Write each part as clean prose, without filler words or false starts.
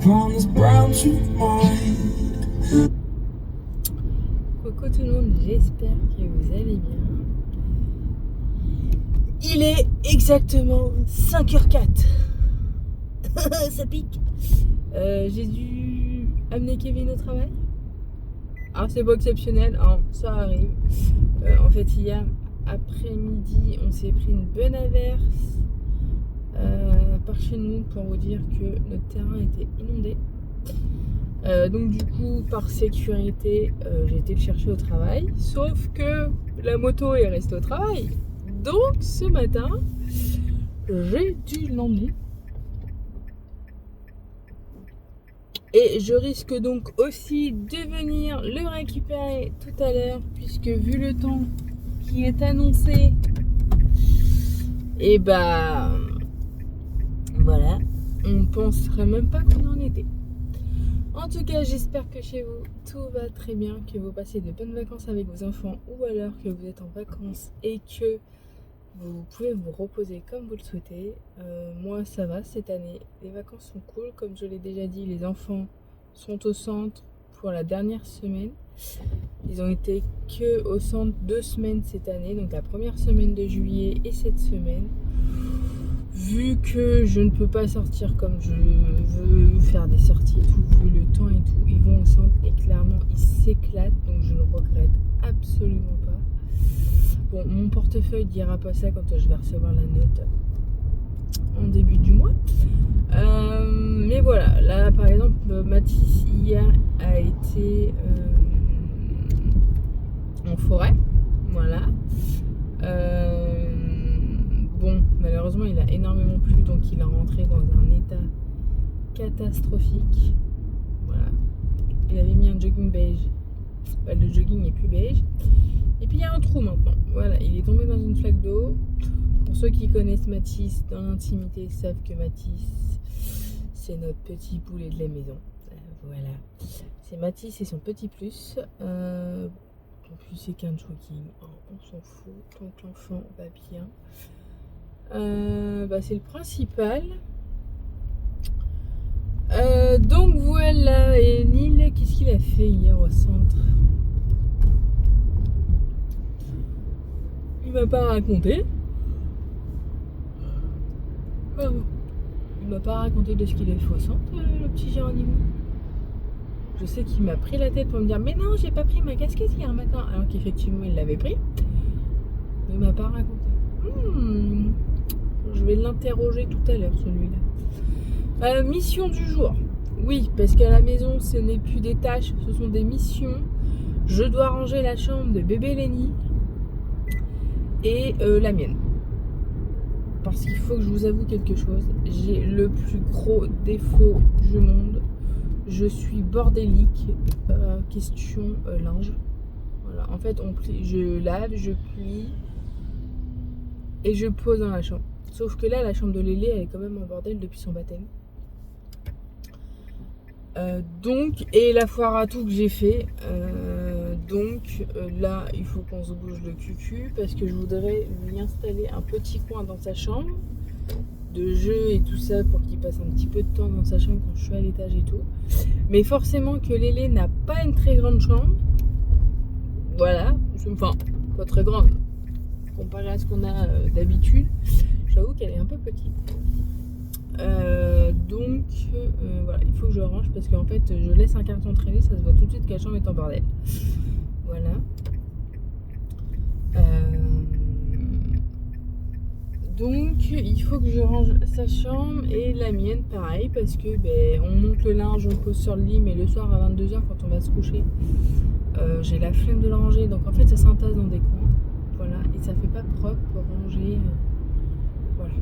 upon this brown suit mind. Coucou tout le monde, j'espère que vous allez bien. Il est exactement 5h04. Ça pique. J'ai dû amener Kevin au travail. Alors c'est pas exceptionnel, hein, ça arrive. En fait hier après-midi on s'est pris une bonne averse par chez nous pour vous dire que notre terrain était inondé. Donc du coup par sécurité j'ai été le chercher au travail, sauf que la moto est restée au travail, donc ce matin j'ai dû l'emmener et je risque donc aussi de venir le récupérer tout à l'heure, puisque vu le temps qui est annoncé, et bah voilà, on penserait même pas qu'on en était. En tout cas, j'espère que chez vous, tout va très bien, que vous passez de bonnes vacances avec vos enfants, ou alors que vous êtes en vacances et que vous pouvez vous reposer comme vous le souhaitez. Moi, ça va cette année. Les vacances sont cool. Comme je l'ai déjà dit, les enfants sont au centre pour la dernière semaine. Ils ont été que au centre 2 semaines cette année, donc la première semaine de juillet et cette semaine. Vu que je ne peux pas sortir comme je veux, faire des sorties et tout, vu le temps et tout, ils vont au centre et clairement ils s'éclatent, donc je ne regrette absolument pas. Bon, mon portefeuille dira pas ça quand je vais recevoir la note en début du mois. Mais voilà, là par exemple, Mathis hier a été en forêt, voilà. Bon, malheureusement, il a énormément plu, donc il est rentré dans un état catastrophique. Voilà. Il avait mis un jogging beige. Bah, le jogging n'est plus beige. Et puis il y a un trou maintenant. Voilà, il est tombé dans une flaque d'eau. Pour ceux qui connaissent Mathis dans l'intimité savent que Mathis, c'est notre petit poulet de la maison. Voilà. C'est Mathis et son petit plus. En plus, c'est qu'un jogging. On s'en fout. Tant que l'enfant va bien. C'est le principal. Donc voilà. Et Neil, qu'est-ce qu'il a fait hier au centre? Il m'a pas raconté. Il m'a pas raconté de ce qu'il a fait au centre, le petit Géronimo. Je sais qu'il m'a pris la tête pour me dire mais non, j'ai pas pris ma casquette hier matin, alors qu'effectivement il l'avait pris. Mais il m'a pas raconté. Je vais l'interroger tout à l'heure, celui-là. Mission du jour. Oui, parce qu'à la maison, ce n'est plus des tâches, ce sont des missions. Je dois ranger la chambre de bébé Lenny et la mienne. Parce qu'il faut que je vous avoue quelque chose. J'ai le plus gros défaut du monde. Je suis bordélique. Question linge. Voilà. En fait, je lave, je plie et je pose dans la chambre. Sauf que là, la chambre de Lélé, elle est quand même en bordel depuis son baptême. Et la foire à tout que j'ai fait. Là, il faut qu'on se bouge le cul parce que je voudrais lui installer un petit coin dans sa chambre de jeu et tout ça pour qu'il passe un petit peu de temps dans sa chambre quand je suis à l'étage et tout. Mais forcément que Lélé n'a pas une très grande chambre. Voilà. Enfin, pas très grande. Comparé à ce qu'on a d'habitude, j'avoue qu'elle est un peu petite. Voilà, il faut que je range parce qu'en fait je laisse un carton traîner, ça se voit tout de suite que la chambre est en bordel. Voilà. Donc il faut que je range sa chambre et la mienne pareil, parce que on monte le linge, on pose sur le lit, mais le soir à 22h quand on va se coucher, j'ai la flemme de le ranger, donc en fait ça s'entasse dans des coins. Voilà, et ça fait pas propre pour ranger. Voilà.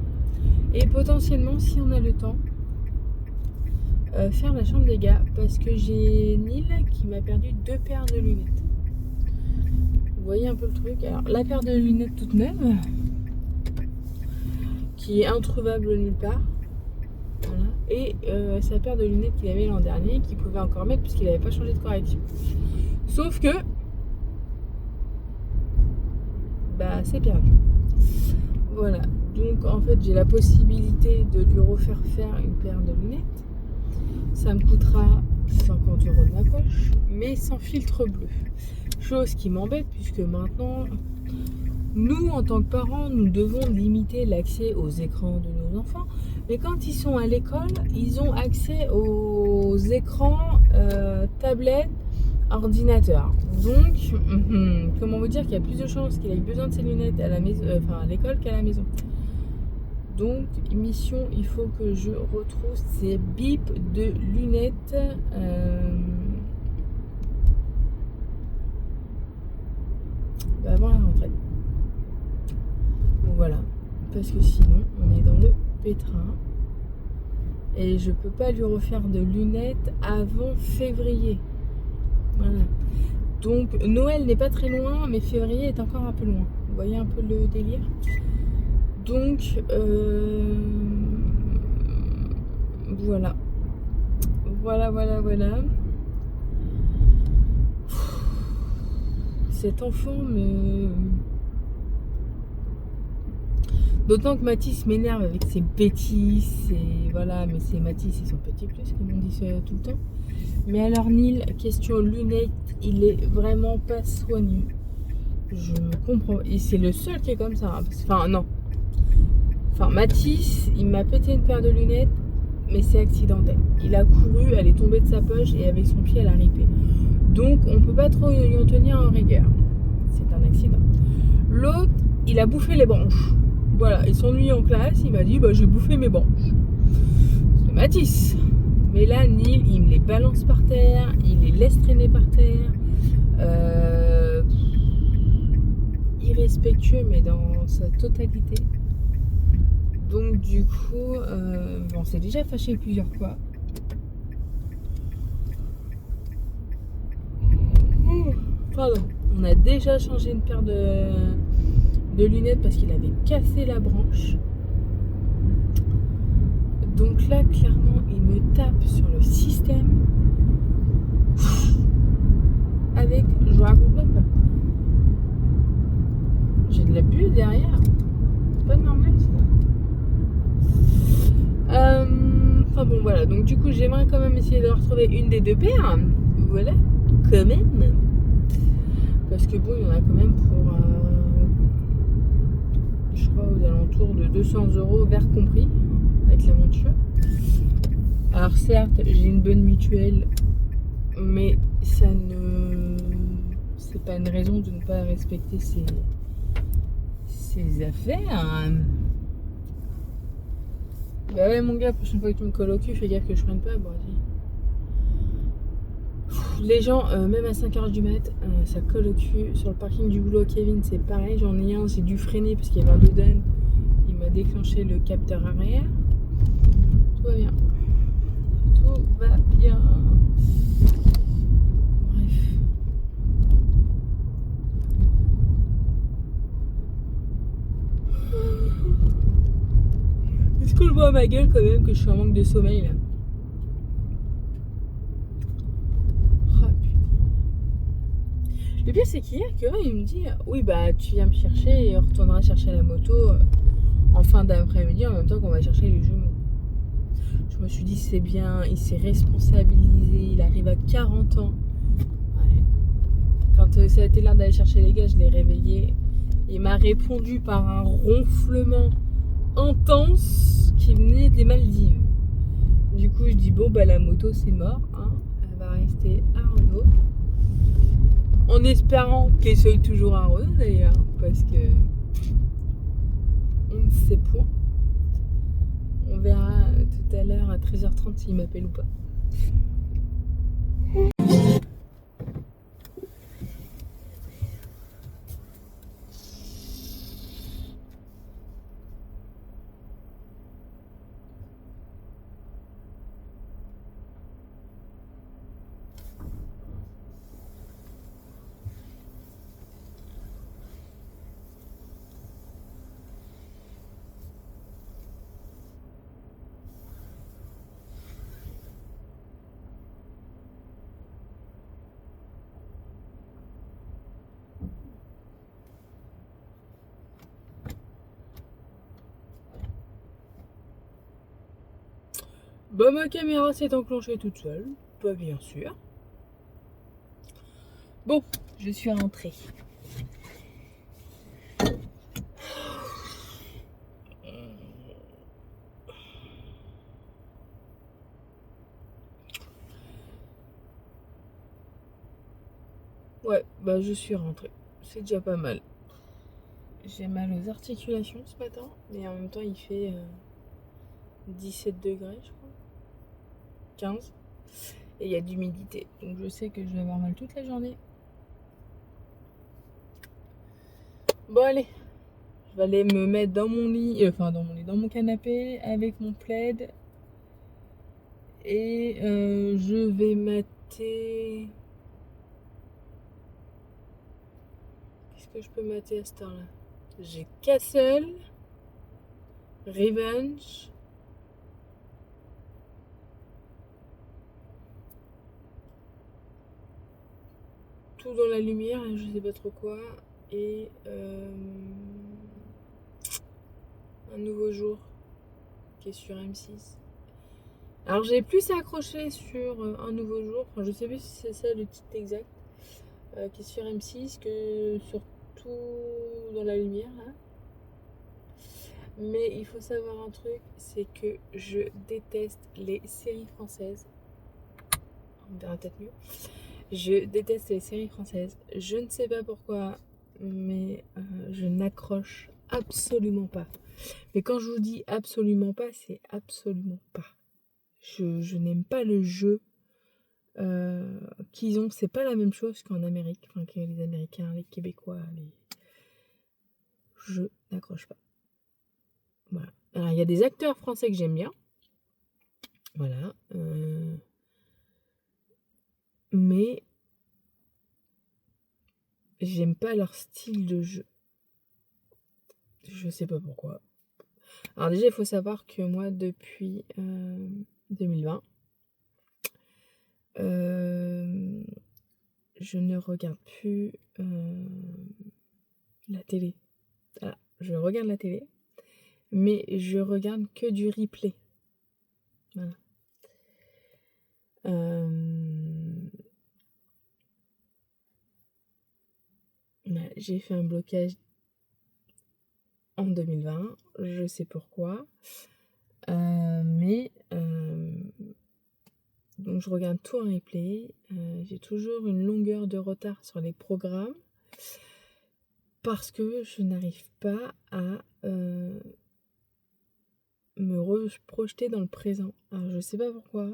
Et potentiellement, si on a le temps, faire la chambre des gars, parce que j'ai Neil qui m'a perdu 2 paires de lunettes. Vous voyez un peu le truc. Alors, la paire de lunettes toute neuve, qui est introuvable nulle part. Voilà. Et sa paire de lunettes qu'il avait l'an dernier, qu'il pouvait encore mettre puisqu'il n'avait pas changé de correction. Sauf que, c'est perdu. Voilà. Donc en fait j'ai la possibilité de lui refaire faire une paire de lunettes. Ça me coûtera 50 € de ma poche, mais sans filtre bleu. Chose qui m'embête puisque maintenant, nous, en tant que parents, nous devons limiter l'accès aux écrans de nos enfants. Mais quand ils sont à l'école, ils ont accès aux écrans, tablettes, ordinateurs. Donc, comment vous dire qu'il y a plus de chances qu'il ait besoin de ses lunettes à la maison, à l'école qu'à la maison. Donc, mission, il faut que je retrouve ces bips de lunettes. Avant la rentrée. Donc voilà. Parce que sinon, on est dans le pétrin. Et je peux pas lui refaire de lunettes avant février. Voilà. Donc, Noël n'est pas très loin, mais février est encore un peu loin. Vous voyez un peu le délire ? Donc, voilà. Voilà. Cet enfant me... D'autant que Mathis m'énerve avec ses bêtises, et voilà, mais c'est Mathis, ils sont petits plus, comme on dit tout le temps. Mais alors Neil, question lunettes, il est vraiment pas soigneux. Je comprends, et c'est le seul qui est comme ça. Enfin, non. Enfin, Mathis, il m'a pété une paire de lunettes, mais c'est accidentel. Il a couru, elle est tombée de sa poche, et avec son pied, elle a ripé. Donc, on peut pas trop lui en tenir en rigueur. C'est un accident. L'autre, il a bouffé les branches. Voilà, il s'ennuie en classe, il m'a dit j'ai bouffé mes branches. C'est Mathis. Mais là, Neil, il me les balance par terre, il les laisse traîner par terre. Irrespectueux, mais dans sa totalité. Donc, du coup, on s'est déjà fâché plusieurs fois. Pardon. On a déjà changé une paire de lunettes parce qu'il avait cassé la branche. Donc là, clairement, il me tape sur le système. Avec, je vous raconte même pas. J'ai de la bulle derrière. C'est pas normal ça. Enfin bon, voilà. Donc du coup, j'aimerais quand même essayer de retrouver une des deux paires. Voilà, quand même. Parce que bon, il y en a quand même pour, je crois, aux alentours de 200 €, vert compris, avec la monture. Alors certes, j'ai une bonne mutuelle, mais ça ne... c'est pas une raison de ne pas respecter ses affaires. Bah ouais, mon gars, la prochaine fois que tu me colles au cul, fais gaffe que je prenne pas. Bon, les gens, même à 5h du mat, ça colle au cul. Sur le parking du boulot Kevin, c'est pareil. J'en ai un, j'ai dû freiner parce qu'il y avait un dodan. Il m'a déclenché le capteur arrière. Tout va bien. Tout va bien. Bref. Est-ce que je vois à ma gueule quand même que je suis en manque de sommeil là? Le pire c'est qu'hier, il me dit oui bah tu viens me chercher et on retournera chercher la moto en fin d'après-midi en même temps qu'on va chercher les jumeaux. Je me suis dit c'est bien, il s'est responsabilisé, il arrive à 40 ans. Ouais. Quand ça a été l'heure d'aller chercher les gars, je l'ai réveillé. Il m'a répondu par un ronflement intense qui venait des Maldives. Du coup je dis bon bah la moto c'est mort, hein. Elle va rester à Renault. En espérant qu'elle soit toujours à Renault d'ailleurs, parce que on ne sait point. On verra tout à l'heure à 13h30 s'il m'appelle ou pas. Bah, ma caméra s'est enclenchée toute seule, pas bien sûr. Bon, je suis rentrée. Ouais, bah je suis rentrée. C'est déjà pas mal. J'ai mal aux articulations ce matin, mais en même temps il fait 17 degrés, je crois. 15. Et il y a de l'humidité. Donc je sais que je vais avoir mal toute la journée. Bon allez, je vais aller me mettre dans mon lit, dans mon canapé avec mon plaid. Et je vais mater. Qu'est-ce que je peux mater à cette heure-là? J'ai Castle, Revenge. Tout dans la lumière, je sais pas trop quoi. Et un nouveau jour qui est sur M6. Alors j'ai plus accroché sur un nouveau jour, enfin je sais plus si c'est ça le titre exact, qui est sur M6 que sur tout dans la lumière là. Mais il faut savoir un truc, c'est que je déteste les séries françaises. On verra peut-être mieux. Je déteste les séries françaises. Je ne sais pas pourquoi, mais je n'accroche absolument pas. Mais quand je vous dis absolument pas, c'est absolument pas. Je n'aime pas le jeu qu'ils ont. C'est pas la même chose qu'en Amérique. Enfin, que les Américains, les Québécois, je n'accroche pas. Voilà. Alors, il y a des acteurs français que j'aime bien. Voilà. Mais j'aime pas leur style de jeu. Je sais pas pourquoi. Alors déjà, il faut savoir que moi, depuis 2020, je ne regarde plus la télé. Voilà, je regarde la télé, mais je regarde que du replay. Voilà. J'ai fait un blocage en 2020, je sais pourquoi, mais donc je regarde tout en replay. J'ai toujours une longueur de retard sur les programmes parce que je n'arrive pas à me projeter dans le présent. Alors je sais pas pourquoi.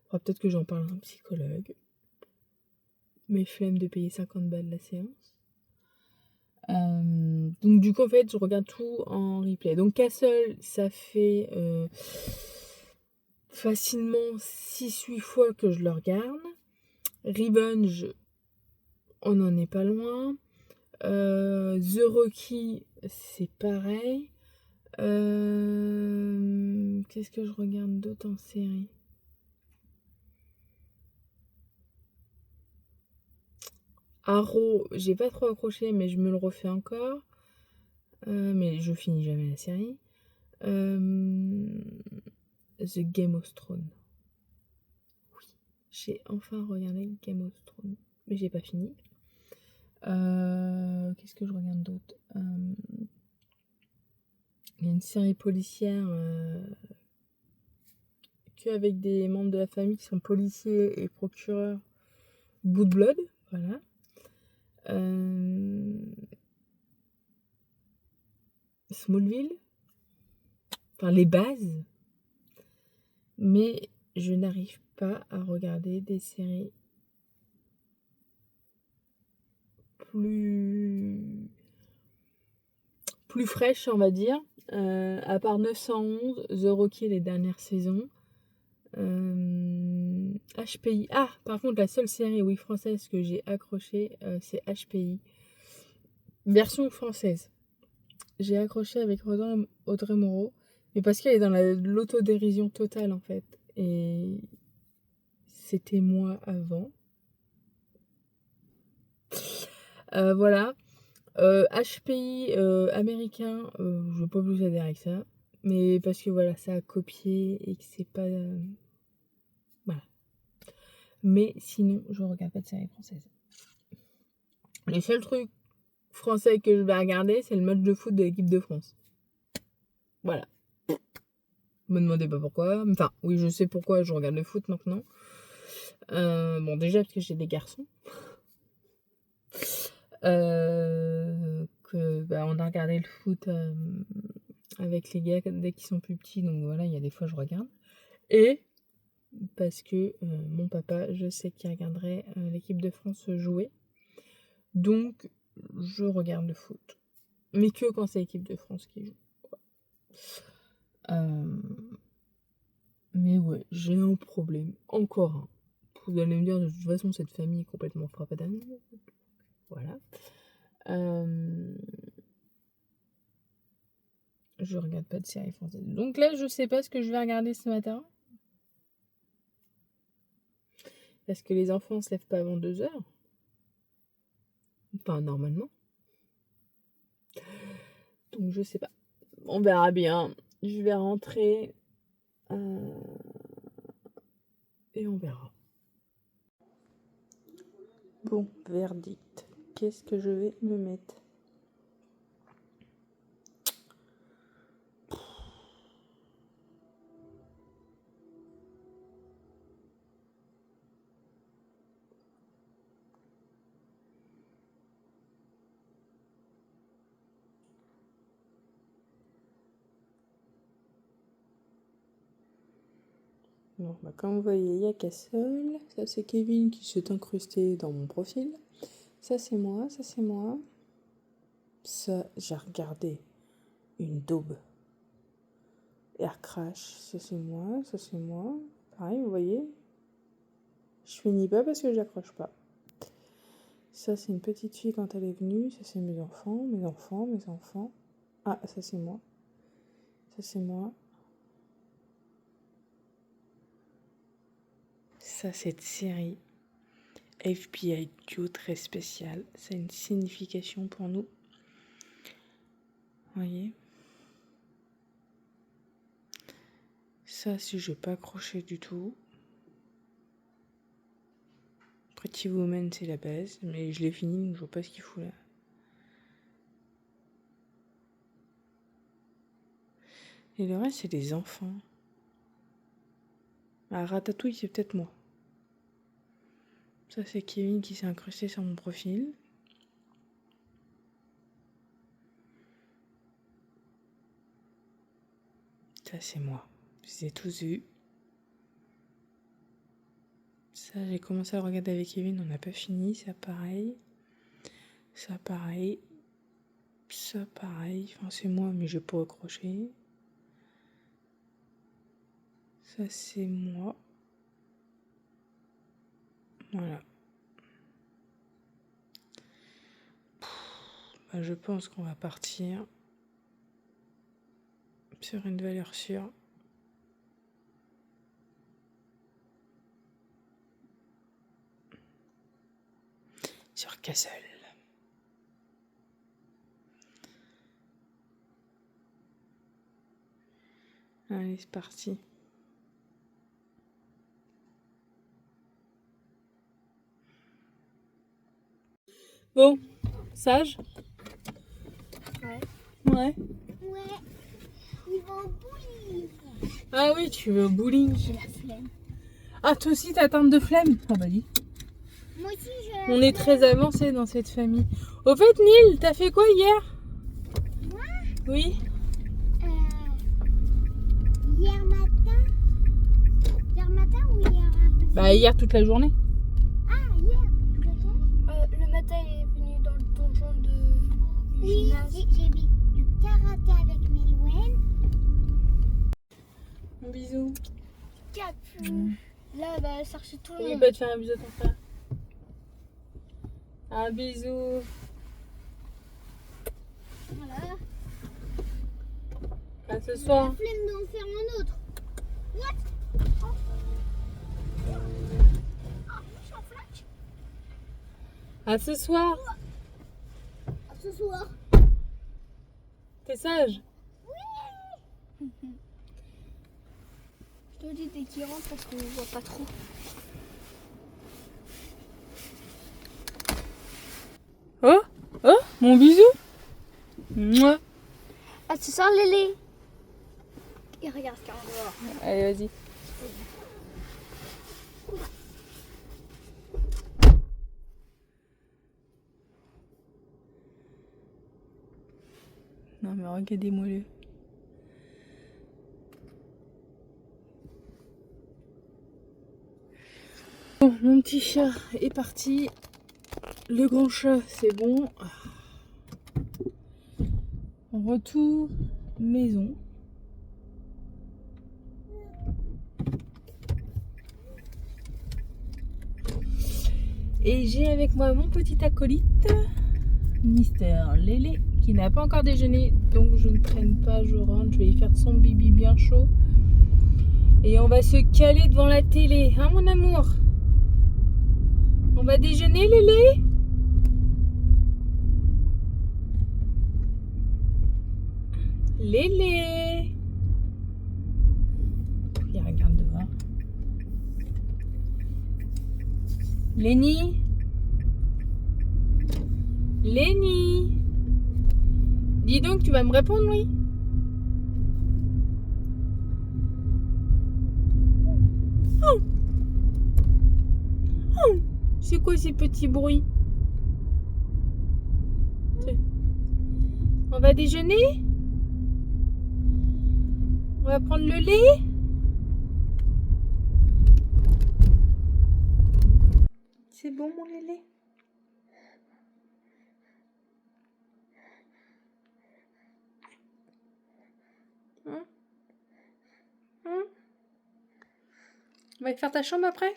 Alors, peut-être que j'en parle à un psychologue. Mais flemme de payer 50 balles la séance. Donc du coup en fait je regarde tout en replay. Donc Castle ça fait facilement 6-8 fois que je le regarde. Revenge on n'en est pas loin. The Rocky c'est pareil. Qu'est-ce que je regarde d'autre en série? Arrow, j'ai pas trop accroché, mais je me le refais encore. Mais je finis jamais la série. The Game of Thrones. Oui, j'ai enfin regardé Game of Thrones, mais j'ai pas fini. Qu'est-ce que je regarde d'autre? Il y a une série policière qu'avec des membres de la famille qui sont policiers et procureurs. Good Blood, voilà. Smallville. Enfin, les bases. Mais je n'arrive pas à regarder des séries plus fraîches, on va dire. À part 911, The Rocky, les dernières saisons. HPI. Ah, par contre, la seule série, oui, française que j'ai accrochée, c'est HPI. Version française. J'ai accroché avec Audrey Moreau, mais parce qu'elle est dans l'autodérision totale, en fait. Et c'était moi avant. Voilà. HPI américain, je veux pas plus adhérer avec ça. Mais parce que voilà, ça a copié et que c'est pas... Voilà. Mais sinon, je regarde pas de séries françaises. Les seuls trucs français que je vais regarder, c'est le match de foot de l'équipe de France. Voilà. Me demandez pas pourquoi. Enfin, oui, je sais pourquoi je regarde le foot maintenant. Bon, déjà parce que j'ai des garçons. On a regardé le foot avec les gars dès qu'ils sont plus petits. Donc voilà, il y a des fois je regarde. Et parce que mon papa, je sais qu'il regarderait l'équipe de France jouer. Donc, je regarde le foot. Mais que quand c'est l'équipe de France qui joue. Mais ouais, j'ai un problème. Encore un. Vous allez me dire, de toute façon, cette famille est complètement frappadane. Voilà. Je regarde pas de séries françaises. Donc là, je sais pas ce que je vais regarder ce matin. Parce que les enfants se lèvent pas avant 2h. Enfin, normalement. Donc je sais pas. On verra bien. Je vais rentrer. Et on verra. Bon, verdict. Qu'est-ce que je vais me mettre ? Bon, comme vous voyez, il y a qu'à seul. Ça, c'est Kevin qui s'est incrusté dans mon profil. Ça, c'est moi. Ça, c'est moi. Ça, j'ai regardé une daube. Air Crash, ça, c'est moi. Ça, c'est moi. Pareil, vous voyez. Je finis pas parce que j'accroche pas. Ça, c'est une petite fille quand elle est venue. Ça, c'est mes enfants, mes enfants, mes enfants. Ah, ça, c'est moi. Ça, c'est moi. Ça, cette série FBI Duo très spéciale. Ça a une signification pour nous. Vous voyez. Ça, si je n'ai pas accroché du tout. Pretty Woman, c'est la base. Mais je l'ai fini, donc je vois pas ce qu'il fout là. Et le reste, c'est des enfants. Ah, Ratatouille, c'est peut-être moi. Ça, c'est Kevin qui s'est incrusté sur mon profil. Ça, c'est moi. Je les ai tous vus. Ça, j'ai commencé à le regarder avec Kevin, on n'a pas fini. Ça, pareil. Ça, pareil. Ça, pareil. Enfin, c'est moi, mais je vais pas accrocher. Ça, c'est moi. Voilà. Je pense qu'on va partir sur une valeur sûre. Sur Castle. Allez, c'est parti. Bon, sage ? Ouais. Ouais. Ouais. Ils vont au bowling. Ah oui, tu veux au bowling. J'ai la flemme. Ah, toi aussi, t'as atteinte de flemme ? Ah bah dis. Moi aussi, je. On est très avancé dans cette famille. Au fait, Neil, t'as fait quoi hier ? Moi, Oui. hier matin. Hier matin ou hier après? Bah hier toute la journée. Ah, hier. Le matin, il est venu dans le donjon de Oui, gymnase. j'ai vu du karaté avec Melouen. Un bisou. Là, elle va chercher tout le N'oublie monde. pas de faire un bisou à ton frère. Un bisou. Voilà. À ce La soir. flemme d'en faire un autre. What? Je suis en flash. À ce soir. Ce soir. T'es sage ? Je te dis dès qu'il rentre parce qu'on ne voit pas trop. Oh, oh, mon bisou. Mouah. Ah, tu sens Lélé? Et regarde ce qu'il y a en dehors. Allez, vas-y. Non mais regardez-moi le. Bon, mon petit chat est parti. Le grand chat, c'est bon. Retour maison. Et j'ai avec moi mon petit acolyte, Mister Lélé, qui n'a pas encore déjeuné, donc je ne traîne pas, je rentre, je vais lui faire son bibi bien chaud. Et on va se caler devant la télé, hein mon amour? On va déjeuner, Lélé? Lélé! Il regarde dehors. Lénie? Lénie? Dis donc, tu vas me répondre, oui? Oh. Oh. C'est quoi ces petits bruits? On va déjeuner? On va prendre le lait? C'est bon, mon Lélé? Hein? Hein? On va te faire ta chambre après?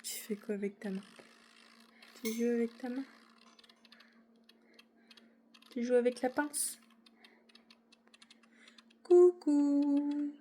Tu fais quoi avec ta main? Tu joues avec ta main? Tu joues avec la pince? Coucou!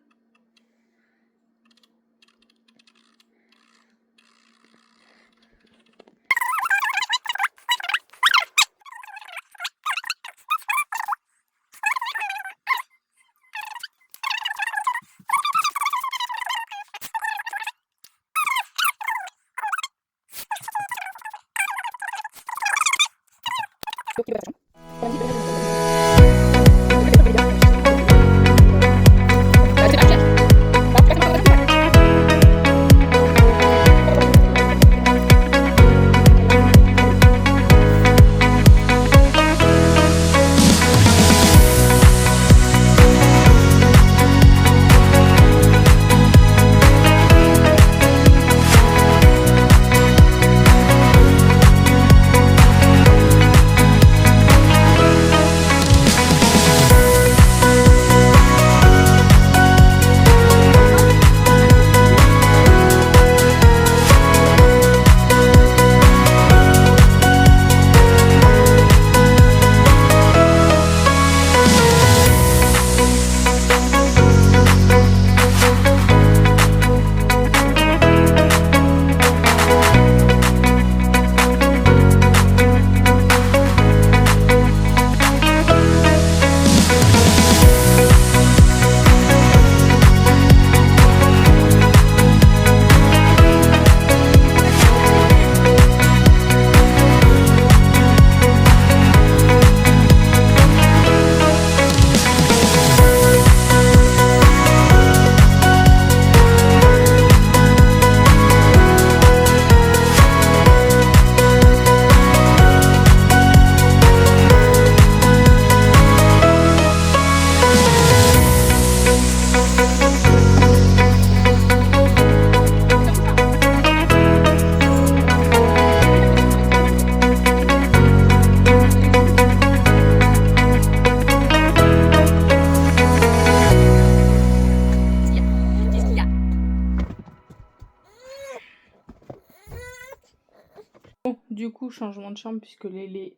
Bon, du coup, changement de chambre puisque Lélé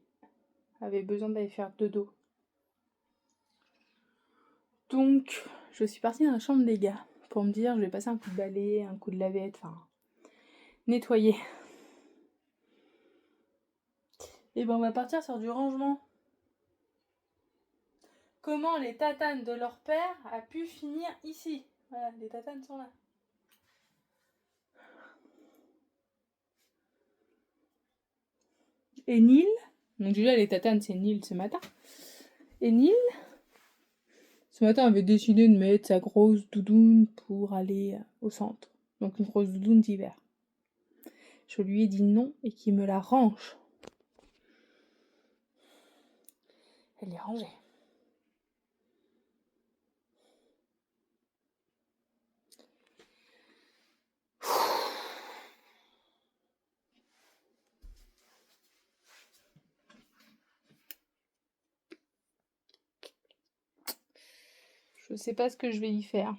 avait besoin d'aller faire dodo. Donc, je suis partie dans la chambre des gars pour me dire, je vais passer un coup de balai, un coup de lavette, enfin, nettoyer. Et ben, on va partir sur du rangement. comment les tatanes de leur père a pu finir ici. Voilà, les tatanes sont là. Et Neil, donc déjà les tatanes c'est Neil ce matin. Et Neil, ce matin avait décidé de mettre sa grosse doudoune pour aller au centre. Donc une grosse doudoune d'hiver. Je lui ai dit non et qu'il me la range. Elle est rangée. Je sais pas ce que je vais y faire.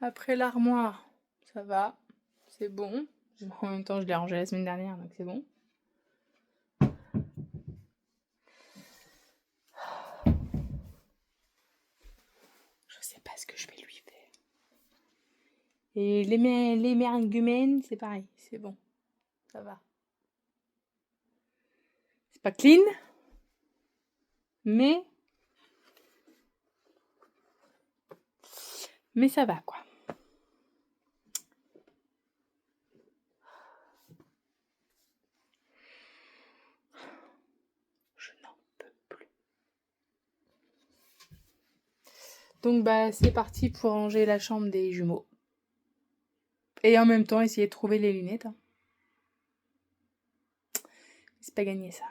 Après l'armoire, ça va, c'est bon. En même temps, je l'ai rangé la semaine dernière, donc c'est bon. Je sais pas ce que je vais lui faire. Et les mergumènes, c'est pareil, c'est bon, ça va. C'est pas clean, mais ça va quoi. Je n'en peux plus. Donc bah c'est parti pour ranger la chambre des jumeaux. Et en même temps essayer de trouver les lunettes. Hein. C'est pas gagné ça.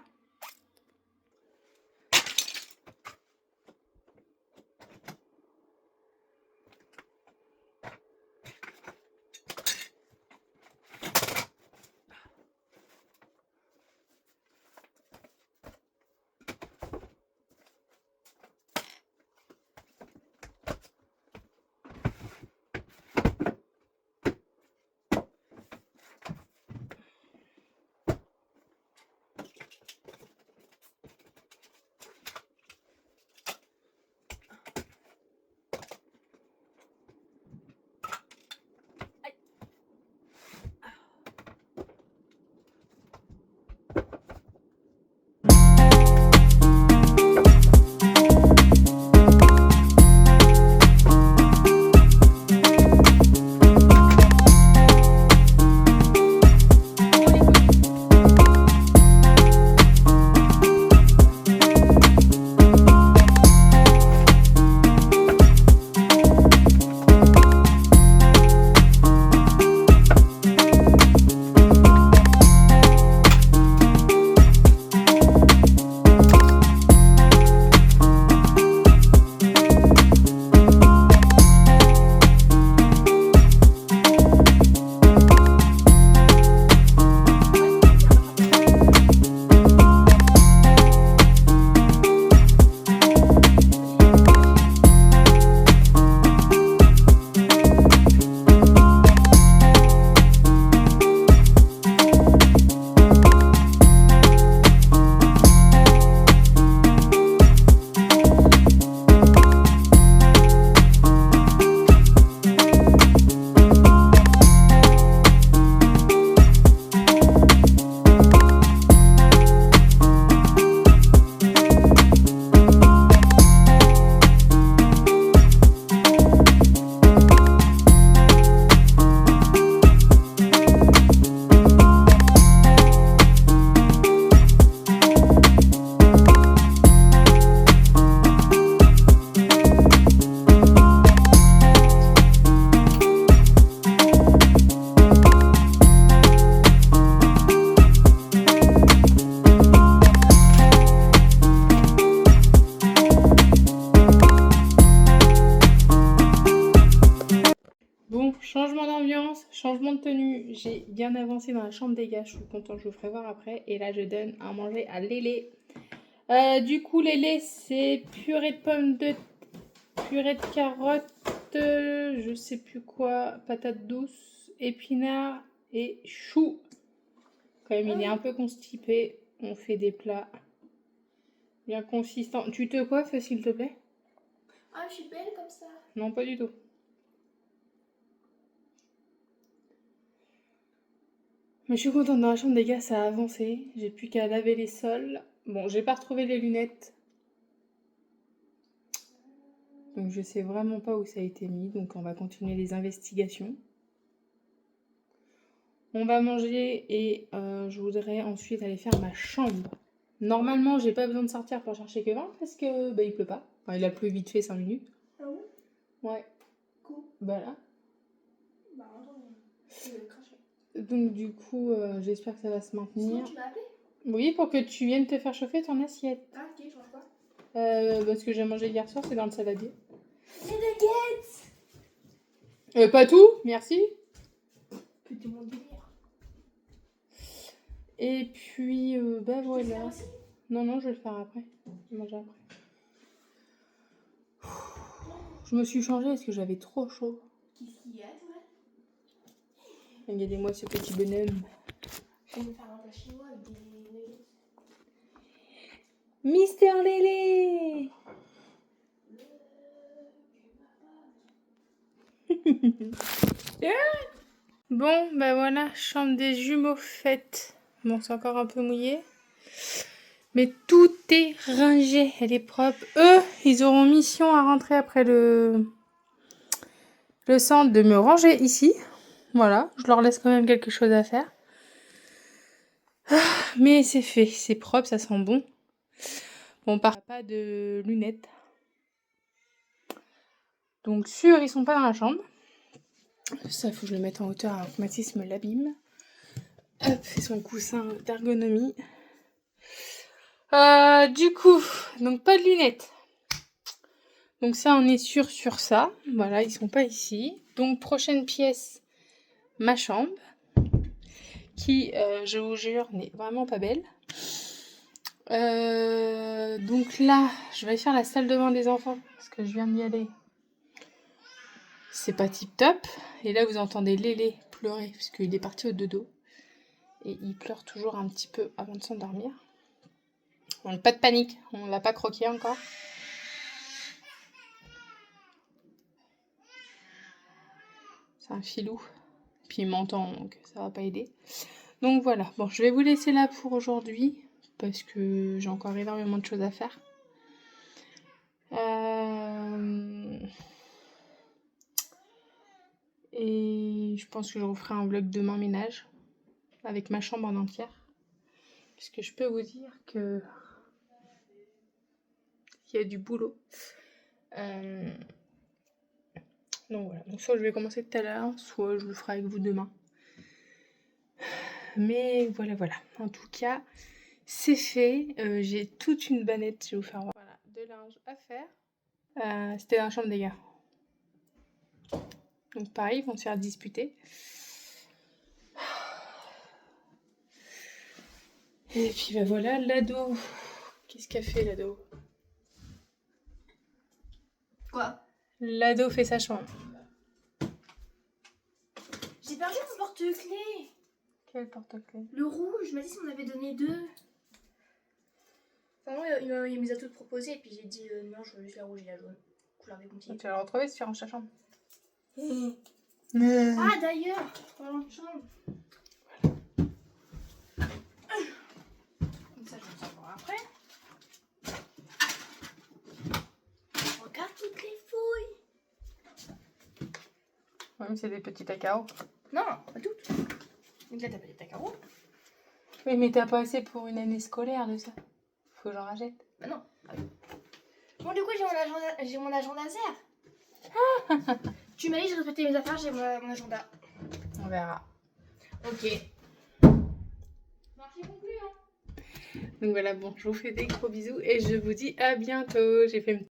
Changement de tenue, j'ai bien avancé dans la chambre des gars, je suis contente, je vous ferai voir après. Et là, je donne à manger à Lélé. Du coup, Lélé, c'est purée de pommes de purée de carottes, je sais plus quoi, patates douces, épinards et choux. Quand même, il est un peu constipé, on fait des plats bien consistants. Tu te coiffes, s'il te plaît? Ah, je suis belle comme ça. Non, pas du tout. Mais je suis contente, dans la chambre des gars, ça a avancé. J'ai plus qu'à laver les sols. Bon, j'ai pas retrouvé les lunettes. Donc je sais vraiment pas où ça a été mis. Donc on va continuer les investigations. On va manger et je voudrais ensuite aller faire ma chambre. Normalement, j'ai pas besoin de sortir pour chercher Kevin parce que il pleut pas. Enfin, il a plu vite fait 5 minutes. Ah bon? Ouais. Cool. Bah là. Bah, attends, je vais cracher. Donc du coup, j'espère que ça va se Sinon, maintenir. tu m'as appelé? Oui, pour que tu viennes te faire chauffer ton assiette. Ah, ok, je vois quoi? Parce que j'ai mangé hier soir, c'est dans le saladier. Les nuggets! Pas tout, merci. C'était mon délire. Et puis, bah Tu voilà. aussi? Non, non, je vais le faire après. Je vais manger après. Je me suis changée parce que j'avais trop chaud. Qu'est-ce qu'il y a, toi? Regardez-moi ce petit bonhomme. Je vais faire un plat chinois avec des nuggets. Mister Lélé. Bon, bah voilà, chambre des jumeaux faite. Bon, c'est encore un peu mouillé. Mais tout est rangé, elle est propre. Eux, ils auront mission à rentrer après le centre de me ranger ici. Voilà, je leur laisse quand même quelque chose à faire. Mais c'est fait, c'est propre, ça sent bon. Bon, pas de lunettes. Donc sûr, ils sont pas dans la chambre. Ça, il faut que je le mette en hauteur avant que Mathis me l'abîme. Hop, c'est son coussin d'ergonomie. Du coup, donc pas de lunettes. Donc ça, on est sûr sur ça. Voilà, ils sont pas ici. Donc prochaine pièce, ma chambre. Qui, je vous jure, n'est vraiment pas belle. Donc là, je vais faire la salle de bain des enfants. Parce que je viens d'y aller. C'est pas tip top. Et là, vous entendez Lélé pleurer. Parce qu'il est parti au dodo. Et il pleure toujours un petit peu avant de s'endormir. Bon, pas de panique. On l'a pas croqué encore. C'est un filou. Puis il m'entend, donc ça va pas aider. Donc voilà. Bon, je vais vous laisser là pour aujourd'hui. Parce que j'ai encore énormément de choses à faire. Et je pense que je referai un vlog demain ménage. Avec ma chambre en entière. Parce que je peux vous dire que il y a du boulot. Donc voilà. Donc soit je vais commencer tout à l'heure, soit je le ferai avec vous demain. Mais voilà, voilà. En tout cas, c'est fait. J'ai toute une bannette. Je vais vous faire voir. Voilà, de linge à faire. C'était dans la chambre des gars. Donc pareil, ils vont se faire disputer. Et puis bah voilà, l'ado. Qu'est-ce qu'a fait l'ado? Quoi? L'ado fait sa chambre. J'ai perdu mon porte-clés. Quel porte-clés? Le rouge, Mathis m'en avait donné 2. Enfin, moi, il me les a toutes proposées et puis j'ai dit non, je veux juste la rouge et la jaune. Couleur des pompiers. Tu vas le retrouver si tu ranges ta chambre. Ah d'ailleurs, parlant de chambre. Comme ça, je vais le savoir après. Regarde toutes les fouilles. Ouais, mais c'est des petits carreaux. Non, pas toutes. Donc là, t'as pas des carreaux. Oui, mais t'as pas assez pour une année scolaire de ça. Faut que j'en rachète. Bah non. Bon, du coup, j'ai mon agenda zère. Tu m'as dit, je respectais mes affaires, j'ai mon agenda. On verra. Ok. Marché conclu, hein. Donc voilà, bon, je vous fais des gros bisous et je vous dis à bientôt. J'ai fait une